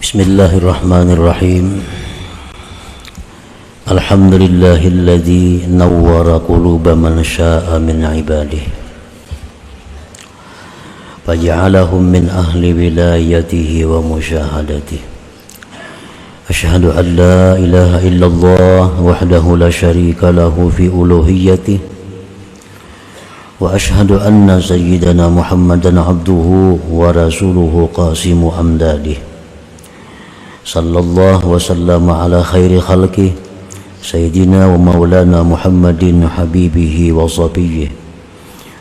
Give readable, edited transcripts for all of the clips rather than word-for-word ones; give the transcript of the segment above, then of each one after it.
Bismillahirrahmanirrahim. Alhamdulillahilladzi nawwara quluba man syaa'a min ibadihi faj'alahum min ahli wilayatihi wa musyahadatihi. Asyhadu an la ilaha illallah wahdahu la syarika lahu fi uluhiyyatihi wa asyhadu anna sayyidana Muhammadan abduhu wa rasuluhu qasimu amdadihi. Sallallahu wa sallama ala khairi khalqih Sayyidina wa maulana Muhammadin habibihi wa sabiyyih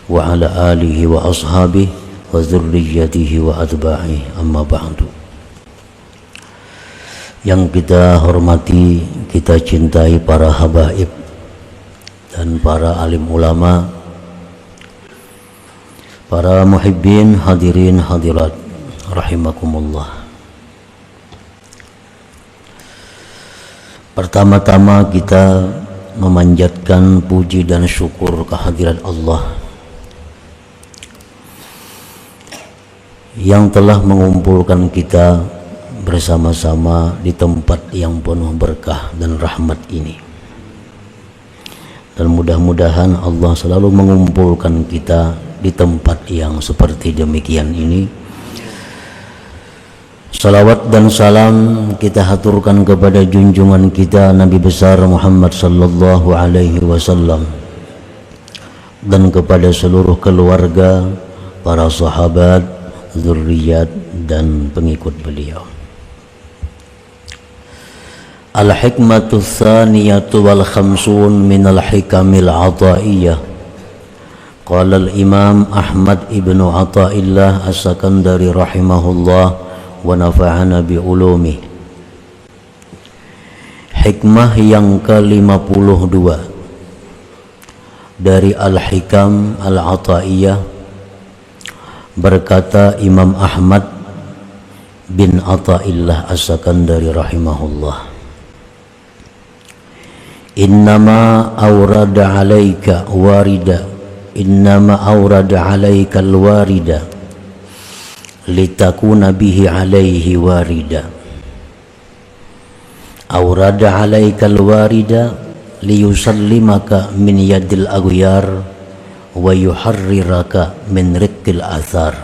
wa ala alihi wa ashabihi wa zurriyyatihi wa atba'ihi, amma ba'du. Yang kita hormati, kita cintai para habaib dan para alim ulama, para muhibbin, hadirin hadirat rahimakumullah. Pertama-tama kita memanjatkan puji dan syukur kehadirat Allah yang telah mengumpulkan kita bersama-sama di tempat yang penuh berkah dan rahmat ini. Dan mudah-mudahan Allah selalu mengumpulkan kita di tempat yang seperti demikian ini. Salawat dan salam kita haturkan kepada junjungan kita Nabi besar Muhammad sallallahu alaihi wasallam dan kepada seluruh keluarga, para sahabat, zurriyat dan pengikut beliau. Al-hikmatu tsaniyatu wal khamsun minal hikamil ataiyah. Qala al-imam Ahmad ibnu Athaillah as-Sakandari rahimahullah wa nafa'ana bi ulumi. Hikmah yang ke-52 dari Al-Hikam Al-Ataiyah, berkata Imam Ahmad bin Athaillah as-Sakandari rahimahullah, innama awrada alaika warida, innama awrada alaika al-warida litakuna bihi alaihi warida. Awrada alaika al-warida liyusallimaka min yadil aghyar wa yuharriraka min riqqil athar.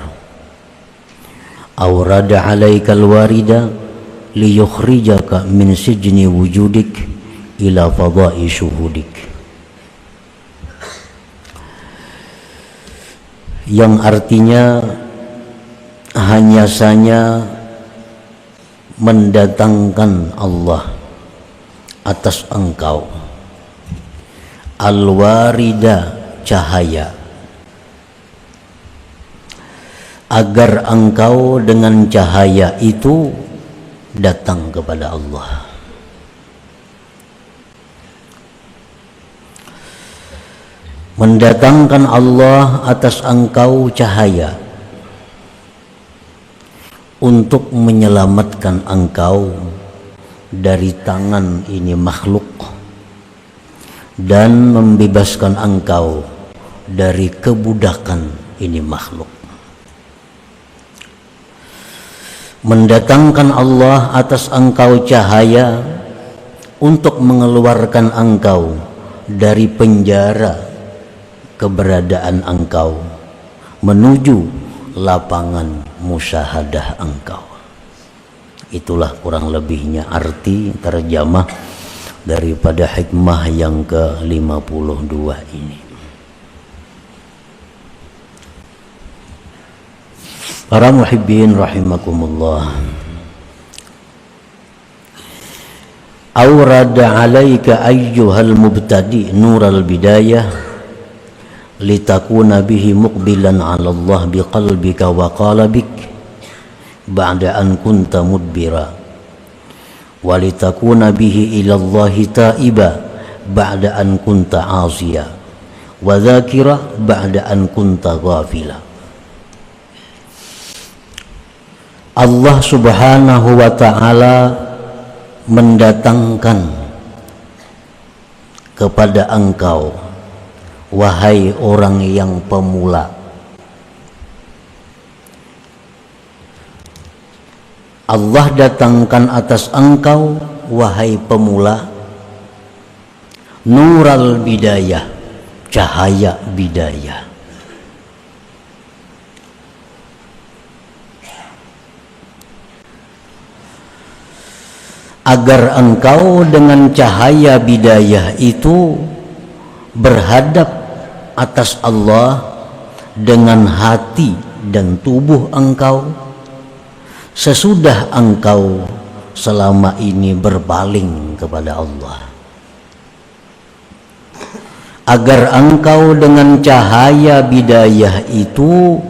Awrada alaika al-warida liyukhrijaka min sijni wujudik ila fadai syuhudik. Yang artinya hanya saja mendatangkan Allah atas engkau al-warida, cahaya, agar engkau dengan cahaya itu datang kepada Allah. Mendatangkan Allah atas engkau cahaya untuk menyelamatkan engkau dari tangan ini makhluk dan membebaskan engkau dari kebudakan ini makhluk. Mendatangkan Allah atas engkau cahaya untuk mengeluarkan engkau dari penjara keberadaan engkau menuju lapangan musyahadah engkau. Itulah kurang lebihnya arti terjemah daripada hikmah yang ke-52 ini. Para muhibbin rahimakumullah, awrada alaika ayyuhal mubtadi nural bidayah litakuna bihi muqbilan 'ala Allah biqalbika wa qalbik ba'da an kunta mudbira wa litakuna bihi ila Allah taiba ba'da an kunta 'asiya wa dzakira ba'da an kunta ghafila. Allah Subhanahu wa taala mendatangkan kepada engkau, wahai orang yang pemula, Allah datangkan atas engkau wahai pemula nural bidayah, cahaya bidayah. Agar engkau dengan cahaya bidayah itu berhadap atas Allah dengan hati dan tubuh engkau sesudah engkau selama ini berpaling kepada Allah. Agar engkau dengan cahaya bidayah itu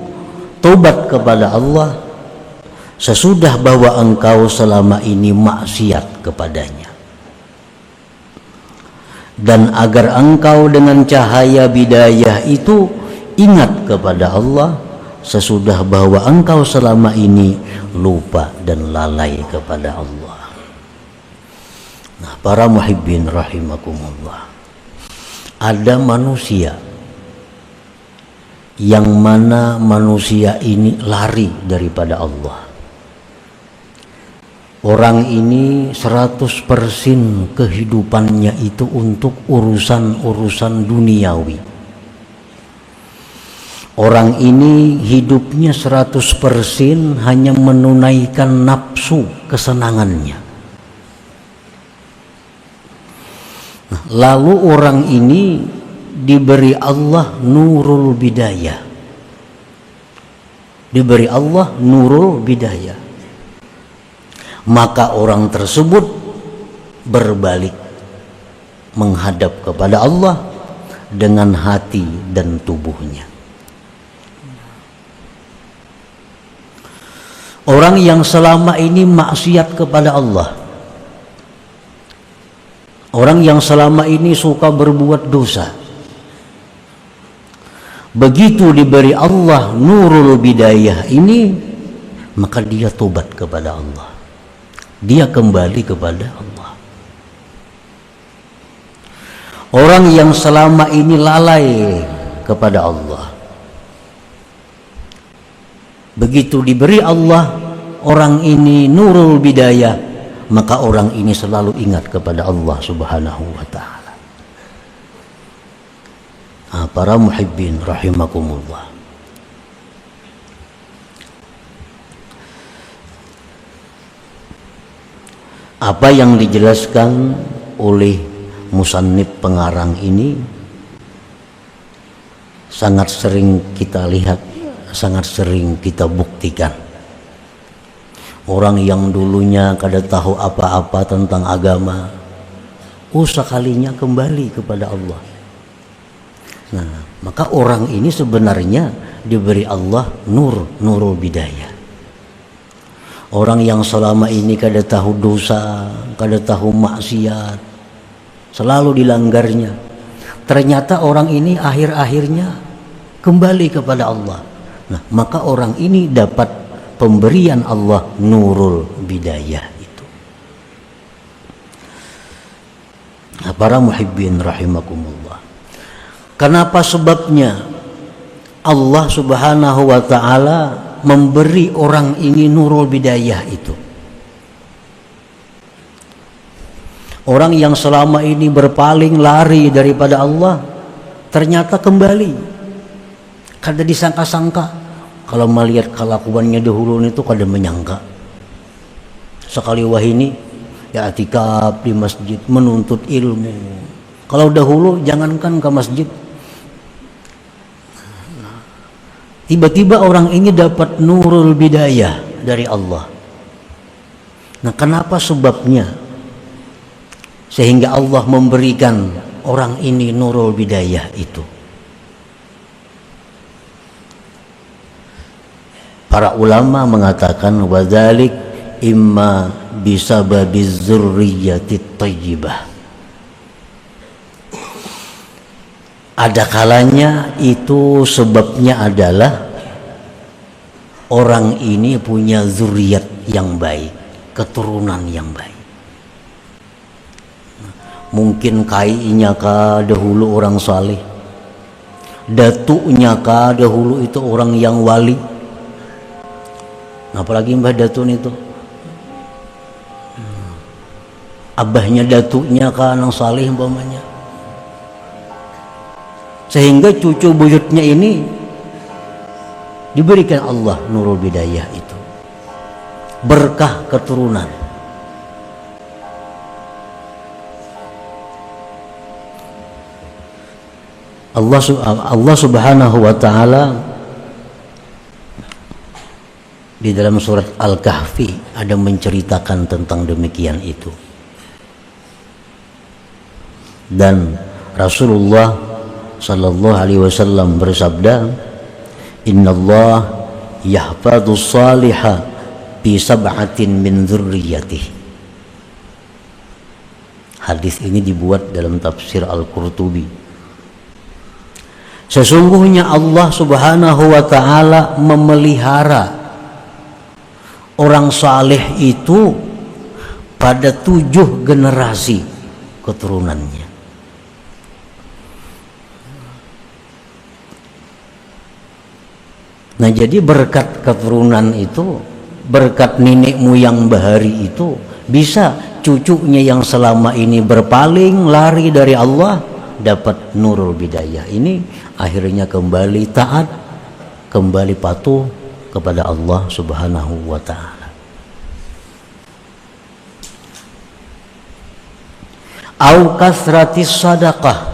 tobat kepada Allah sesudah bahwa engkau selama ini maksiat kepadanya, dan agar engkau dengan cahaya bidayah itu ingat kepada Allah sesudah bahwa engkau selama ini lupa dan lalai kepada Allah. Nah, para muhibbin rahimakumullah, ada manusia yang mana manusia ini lari daripada Allah. Orang ini 100% kehidupannya itu untuk urusan-urusan duniawi. Orang ini hidupnya 100% hanya menunaikan nafsu kesenangannya. Nah, lalu orang ini diberi Allah nurul bidayah. Diberi Allah nurul bidayah. Maka orang tersebut berbalik menghadap kepada Allah dengan hati dan tubuhnya. Orang yang selama ini maksiat kepada Allah, orang yang selama ini suka berbuat dosa, begitu diberi Allah nurul bidayah ini, maka dia tobat kepada Allah. Dia kembali kepada Allah. Orang yang selama ini lalai kepada Allah, begitu diberi Allah orang ini nurul bidayah, maka orang ini selalu ingat kepada Allah Subhanahu wa ta'ala. Nah, para muhibbin rahimakumullah, apa yang dijelaskan oleh musannif pengarang ini sangat sering kita lihat, sangat sering kita buktikan. Orang yang dulunya kada tahu apa-apa tentang agama, sekalinya kembali kepada Allah. Nah, maka orang ini sebenarnya diberi Allah nurul bidayah. Orang yang selama ini kada tahu dosa, kada tahu maksiat, selalu dilanggarnya, ternyata orang ini akhir-akhirnya kembali kepada Allah. Nah, maka orang ini dapat pemberian Allah nurul bidayah itu. Nah, para muhibbin rahimakumullah, kenapa sebabnya Allah Subhanahu wa ta'ala memberi orang ini nurul bidayah itu? Orang yang selama ini berpaling lari daripada Allah ternyata kembali. Kada disangka-sangka. Kalau melihat kelakuannya dahulu itu kada menyangka. Sekali wahini ya atikaf di masjid, menuntut ilmu. Kalau dahulu jangankan ke masjid, tiba-tiba orang ini dapat nurul bidayah dari Allah. Nah, kenapa sebabnya sehingga Allah memberikan orang ini nurul bidayah itu? Para ulama mengatakan wadzalik imma bisababiz dzurriyyatit thayyibah. Ada kalanya itu sebabnya adalah orang ini punya zuriat yang baik, keturunan yang baik. Mungkin kainya kah dahulu orang saleh, datuknya kah dahulu itu orang yang wali. Apalagi Mbah Datun itu abahnya datuknya kan yang saleh umpamanya, sehingga cucu buyutnya ini diberikan Allah nurul bidayah itu, berkah keturunan. Allah Subhanahu wa taala di dalam surat Al-Kahfi ada menceritakan tentang demikian itu. Dan Rasulullah sallallahu alaihi wasallam bersabda, "Innallah yahfadzus salihah bi sab'atin min dzurriyyatihi." Hadis ini dibuat dalam tafsir Al-Qurtubi. Sesungguhnya Allah Subhanahu wa taala memelihara orang saleh itu pada 7 generasi keturunannya. Nah, jadi berkat keturunan itu, berkat nenek moyang bahari itu, bisa cucunya yang selama ini berpaling lari dari Allah dapat nurul bidayah ini, akhirnya kembali taat, kembali patuh kepada Allah Subhanahu wa taala. Au kasratis sadaqah,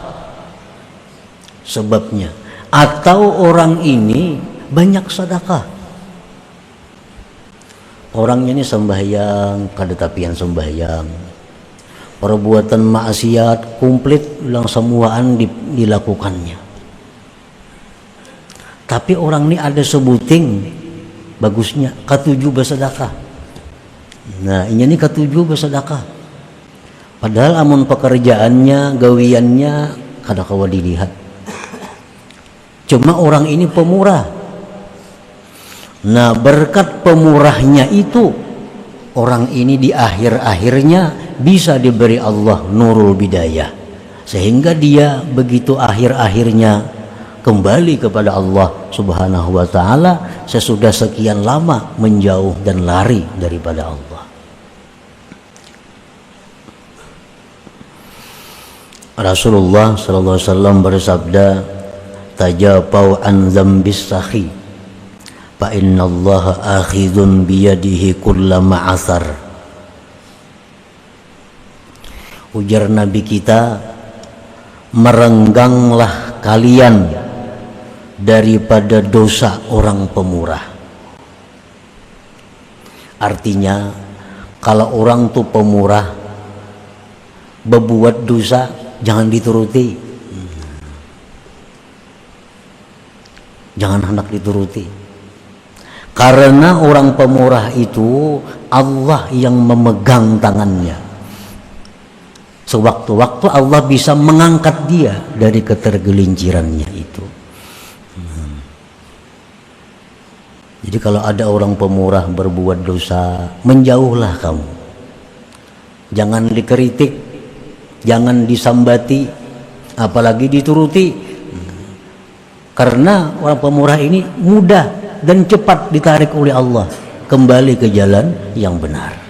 sebabnya, atau orang ini banyak sedekah. Orangnya ini sembahyang, kada tapian sembahyang, perbuatan maksiat komplit ulang semuaan dilakukannya. Tapi orang ini ada sebuting bagusnya ketujuh bersedekah. Nah, ini ketujuh bersedekah. Padahal amun pekerjaannya, gawiannya kada kawa dilihat. Cuma orang ini pemurah. Nah, berkat pemurahnya itu, orang ini di akhir-akhirnya bisa diberi Allah nurul bidayah, sehingga dia begitu akhir-akhirnya kembali kepada Allah Subhanahu wa taala sesudah sekian lama menjauh dan lari daripada Allah. Rasulullah sallallahu alaihi wasallam bersabda, "Tajapau an dzambis sakhi fa innallaha akhidun biyadihi kulla ma'asar." Ujar Nabi kita, merengganglah kalian daripada dosa orang pemurah. Artinya, kalau orang tuh pemurah berbuat dosa, jangan dituruti, jangan hendak dituruti. Karena orang pemurah itu Allah yang memegang tangannya. Sewaktu-waktu Allah bisa mengangkat dia dari ketergelincirannya itu. Jadi kalau ada orang pemurah berbuat dosa, menjauhlah kamu. Jangan dikritik, jangan disambati, apalagi dituruti. Karena orang pemurah ini mudah dan cepat ditarik oleh Allah kembali ke jalan yang benar.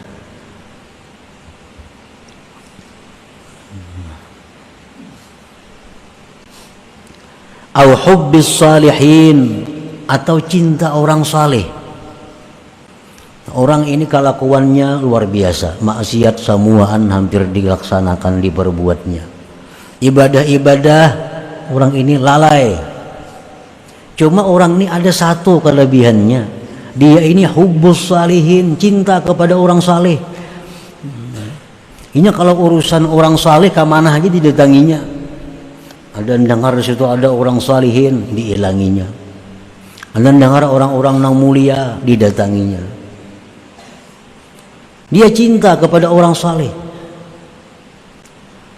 Au hubbis salihin, atau cinta orang saleh. Orang ini kelakuannya luar biasa, maksiat semuaan hampir dilaksanakan, diperbuatnya. Ibadah-ibadah orang ini lalai. Cuma orang ini ada satu kelebihannya, dia ini hubbus salihin, cinta kepada orang saleh. Ini kalau urusan orang saleh ke mana aja didatanginya. Ada dengar di situ ada orang salihin, diilanginya. Ada dengar orang-orang yang mulia, didatanginya. Dia cinta kepada orang saleh.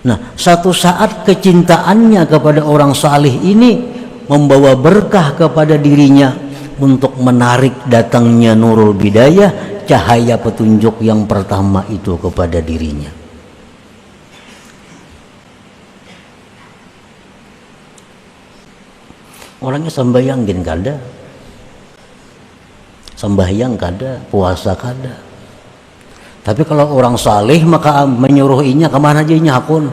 Nah, satu saat kecintaannya kepada orang saleh ini membawa berkah kepada dirinya untuk menarik datangnya nurul bidayah, cahaya petunjuk yang pertama itu kepada dirinya. Orangnya sembahyang gin kada, sembahyang kada, puasa kada, Tapi kalau orang saleh maka menyuruh inya kemana aja inya hakun.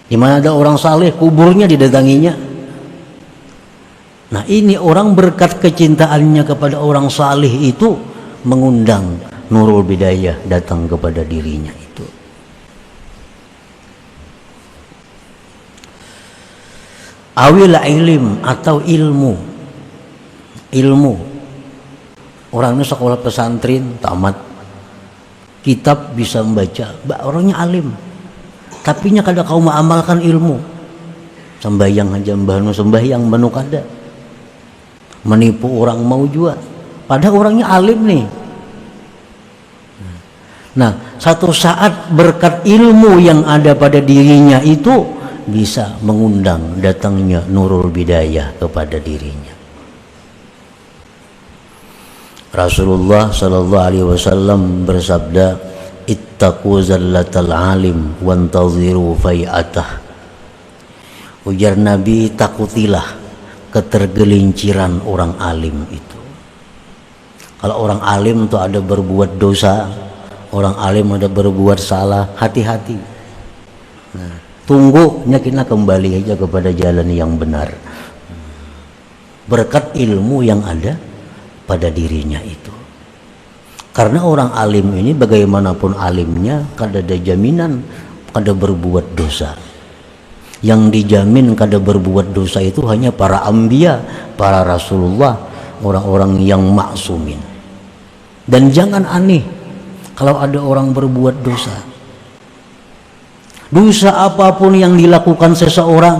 Di mana ada orang saleh kuburnya didatanginya. Nah ini orang berkat kecintaannya kepada orang saleh itu mengundang Nurul Bidayah datang kepada dirinya itu. Awil ilm atau ilmu. Orangnya sekolah pesantren tamat, kitab bisa membaca, orangnya alim, tapi nya kada kau mengamalkan ilmu. Sembahyang aja mbahnu sembahyang manu kada, menipu orang mau juga, padahal orangnya alim nih. Nah satu saat berkat ilmu yang ada pada dirinya itu bisa mengundang datangnya Nurul Bidayah kepada dirinya. Rasulullah sallallahu alaihi wasallam bersabda, ittaqu zallatal alim wantaziru fai'atah. Ujar Nabi, takutilah ketergelinciran orang alim itu. Kalau orang alim itu ada berbuat dosa, orang alim ada berbuat salah, hati-hati. Nah, tunggu kita kembali aja kepada jalan yang benar. Berkat ilmu yang ada pada dirinya itu. Karena orang alim ini bagaimanapun alimnya kada ada jaminan kada berbuat dosa. Yang dijamin kada berbuat dosa itu hanya para anbiya, para rasulullah, orang-orang yang maksumin. Dan jangan aneh kalau ada orang berbuat dosa. Dosa apapun yang dilakukan seseorang,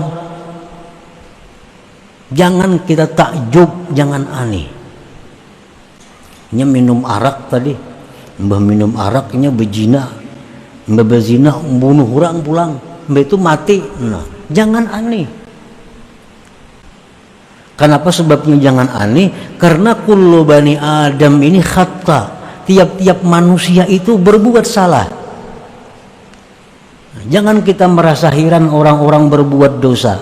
jangan kita takjub, jangan aneh. Nya minum arak tadi, mbah minum araknya bezina, mbah bezina bunuh orang pulang, mbah itu mati. Nah, jangan aneh. Kenapa sebabnya jangan aneh? Karena kullu bani Adam ini khata, tiap-tiap manusia itu berbuat salah. Nah, jangan kita merasa heran orang-orang berbuat dosa.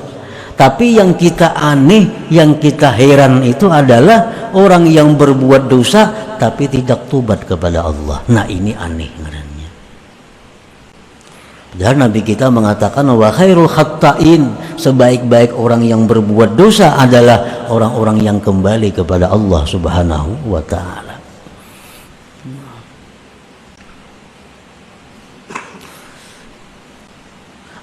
Tapi yang kita aneh, yang kita heran itu adalah orang yang berbuat dosa tapi tidak tobat kepada Allah. Nah ini aneh ngarannya. Dan Nabi kita mengatakan wa khairul khatta'in, sebaik-baik orang yang berbuat dosa adalah orang-orang yang kembali kepada Allah Subhanahu wa taala.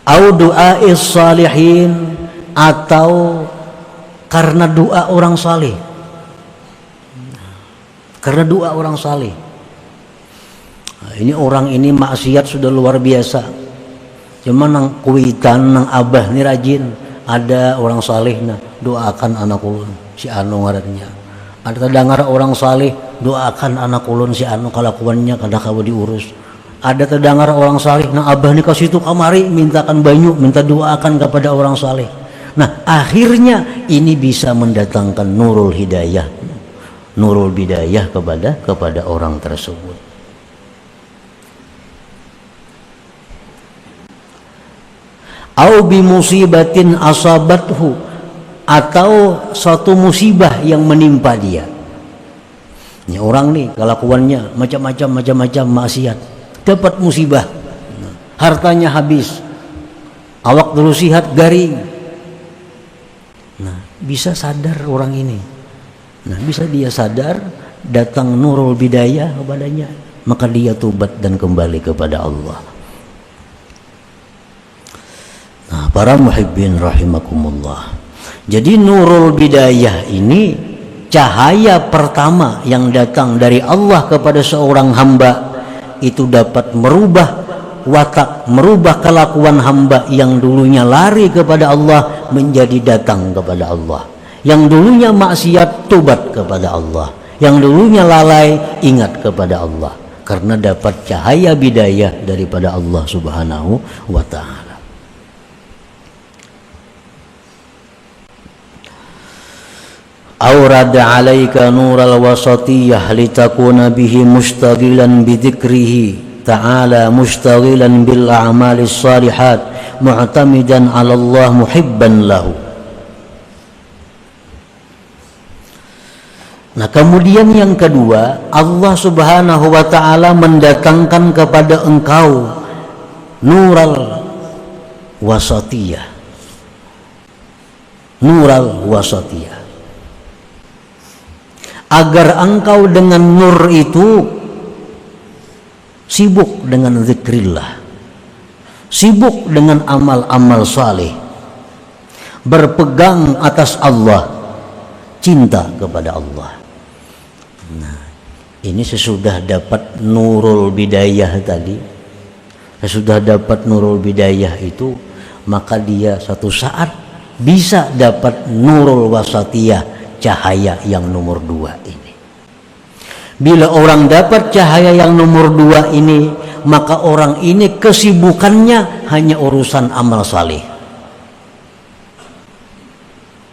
Au du'a'is salihin, atau karena doa orang saleh. Karena doa orang saleh. Nah, ini orang ini maksiat sudah luar biasa. Cuma nang kuitan nang abah ini rajin. Ada orang saleh nah doakan anak ulun si anu ngarannya. Ada terdengar orang saleh doakan anak ulun si anu kalakuannya kada kawa diurus. Ada terdengar orang saleh nang abah ni ka situ kamari mintakan banyu, minta doakan kepada orang saleh. Nah akhirnya ini bisa mendatangkan nurul hidayah, nurul bidayah kepada orang tersebut. Au bi musibatin asabathu, atau suatu musibah yang menimpa dia. Ini orang nih kelakuannya macam-macam maksiat, dapat musibah, hartanya habis, awak terusihat garing. Nah, bisa sadar orang ini. Nah, bisa dia sadar, datang nurul bidayah kepadanya, maka dia tobat dan kembali kepada Allah. Nah, para muhibbin rahimakumullah. Jadi nurul bidayah ini cahaya pertama yang datang dari Allah kepada seorang hamba, itu dapat merubah watak, merubah kelakuan hamba yang dulunya lari kepada Allah menjadi datang kepada Allah, yang dulunya maksiat tobat kepada Allah, yang dulunya lalai ingat kepada Allah, karena dapat cahaya bidayah daripada Allah Subhanahu wa ta'ala. Aurada alaika nural wasatiyah litakuna bihi mustaghilan bidhikrihi ta'ala mustaghilan bil a'malis salihat mu'tamidan 'ala Allah muhibban lahu. Nah, kemudian yang kedua, Allah Subhanahu wa taala mendatangkan kepada engkau nural wasatiyah. Nural wasatiyah. Agar engkau dengan nur itu sibuk dengan zikrillah, sibuk dengan amal-amal saleh, berpegang atas Allah, cinta kepada Allah. Nah, ini sesudah dapat nurul bidayah tadi, sesudah dapat nurul bidayah itu, maka dia satu saat bisa dapat nurul wasatiyah, cahaya yang nomor 2 ini. Bila orang dapat cahaya yang nomor 2 ini, maka orang ini kesibukannya hanya urusan amal saleh.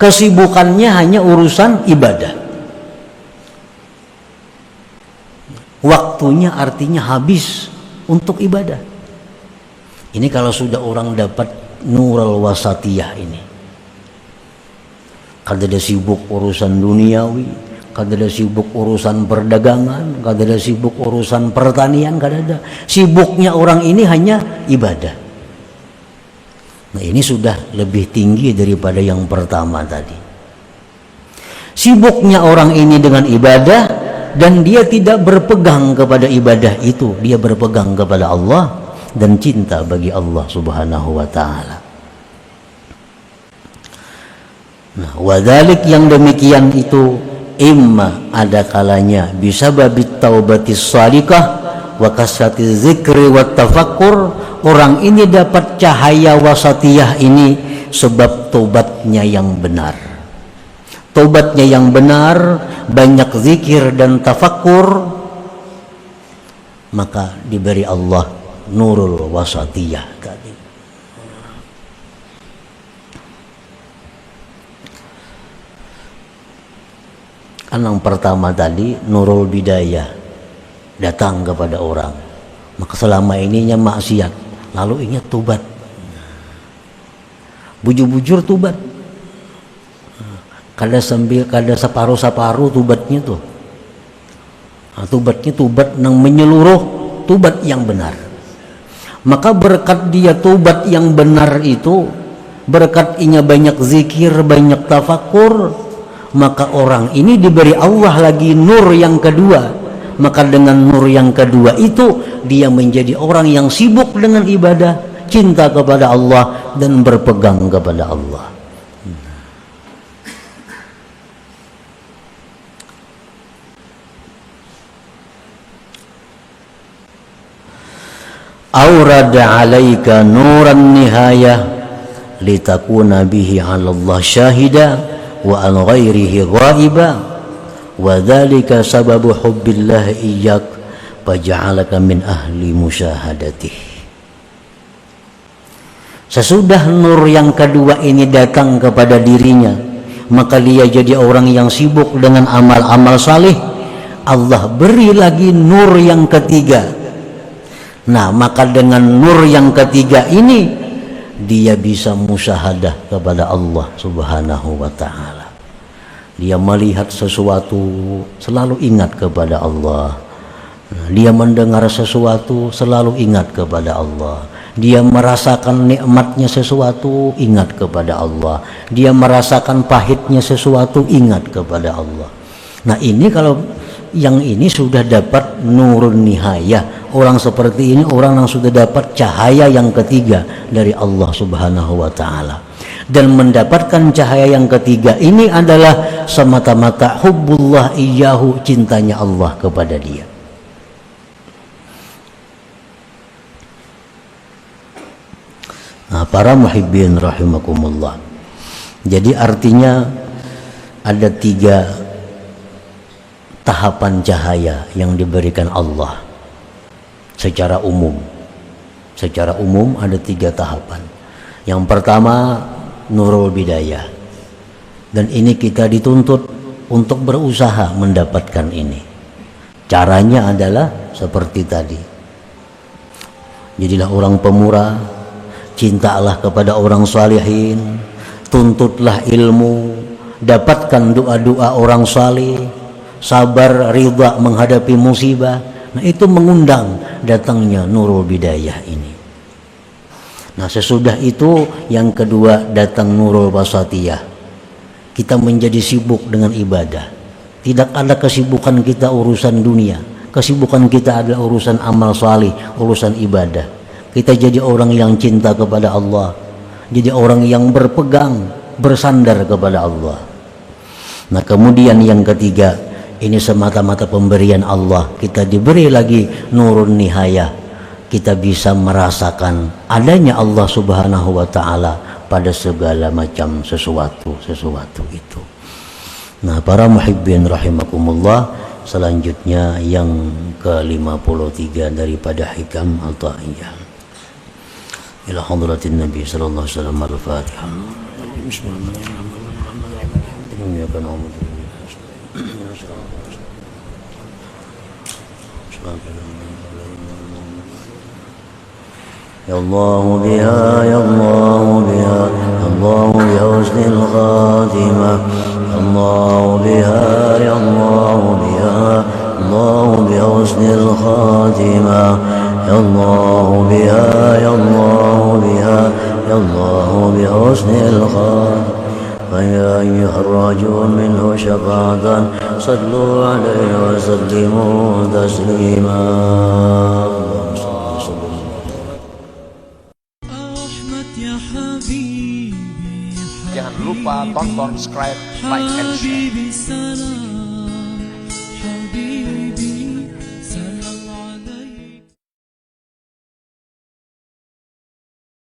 Kesibukannya hanya urusan ibadah. Waktunya artinya habis untuk ibadah. Ini kalau sudah orang dapat nurul wasatiyah ini. Kada ada sibuk urusan duniawi, kada ada sibuk urusan perdagangan, kada ada sibuk urusan pertanian, kada ada. Sibuknya orang ini hanya ibadah. Nah, ini sudah lebih tinggi daripada yang pertama tadi. Sibuknya orang ini dengan ibadah dan dia tidak berpegang kepada ibadah itu, dia berpegang kepada Allah dan cinta bagi Allah Subhanahu wa taala. Nah, wadalik yang demikian itu imma ada kalanya bisa babit taubatis salikah wa kasratiz zikri wat tafakkur. Orang ini dapat cahaya wasatiyah ini sebab taubatnya yang benar. Taubatnya yang benar, banyak zikir dan tafakkur, maka diberi Allah nurul wasatiyah tadi. Yang pertama tadi nurul bidayah datang kepada orang, maka selama ininya maksiat, lalu ingat tobat, bujur-bujur tobat. Kada sambil kada separuh-separuh tubatnya tuh. Nah, tubatnya tubat yang menyeluruh, tubat yang benar. Maka berkat dia tubat yang benar itu, berkat inya banyak zikir, banyak tafakur, maka orang ini diberi Allah lagi nur yang kedua. Maka dengan nur yang kedua itu dia menjadi orang yang sibuk dengan ibadah, cinta kepada Allah dan berpegang kepada Allah. Aurada alaika nuran nihayah litakuna bihi 'ala Allah syahida wa an ghairihi ghaiba wa dzalika sababu hubbillah iyyak faj'alaka min ahli musyahadatih. Sesudah nur yang kedua ini datang kepada dirinya, maka dia jadi orang yang sibuk dengan amal-amal saleh. Allah beri lagi nur yang ketiga. Nah, maka dengan nur yang ketiga ini dia bisa musyahadah kepada Allah Subhanahu wa taala. Dia melihat sesuatu selalu ingat kepada Allah. Dia mendengar sesuatu selalu ingat kepada Allah. Dia merasakan nikmatnya sesuatu ingat kepada Allah. Dia merasakan pahitnya sesuatu ingat kepada Allah. Nah, ini kalau yang ini sudah dapat nurun nihayah. Orang seperti ini orang yang sudah dapat cahaya yang ketiga dari Allah Subhanahu wa taala. Dan mendapatkan cahaya yang ketiga ini adalah semata-mata hubbullah iyyahu, cintanya Allah kepada dia. Nah, para muhibbin rahimakumullah. Jadi artinya ada 3 tahapan cahaya yang diberikan Allah secara umum. Secara umum ada 3 tahapan. Yang pertama nurul bidayah, dan ini kita dituntut untuk berusaha mendapatkan ini. Caranya adalah seperti tadi, jadilah orang pemurah, cintalah kepada orang salihin, tuntutlah ilmu, dapatkan doa-doa orang saleh, sabar, ridha menghadapi musibah. Nah, itu mengundang datangnya Nurul Bidayah ini. Nah, sesudah itu yang kedua datang Nurul Wasatiyah. Kita menjadi sibuk dengan ibadah. Tidak ada kesibukan kita urusan dunia. Kesibukan kita adalah urusan amal salih, urusan ibadah. Kita jadi orang yang cinta kepada Allah. Jadi orang yang berpegang, bersandar kepada Allah. Nah, kemudian yang ketiga, ini semata-mata pemberian Allah. Kita diberi lagi nurun nihayah. Kita bisa merasakan adanya Allah Subhanahu wa ta'ala pada segala macam sesuatu itu. Nah, para muhibbin rahimakumullah, selanjutnya yang ke-53 daripada hikam Athaiyah. Ila hadratin Nabi sallallahu alaihi wasallam al-Fatihah. Ya Allah biha, ya Allah biha, ya Allah bi husnil khatimah. Ya Allah biha, ya Allah biha, Allah bi husnil khatimah. Ya Allah biha, ya Allah biha, ya Allah bi husnil khatimah. فيا أيها الراجون منه شفاعة صلوا عليه وسلموا تسليما. Jangan lupa tonton, subscribe, like, and share.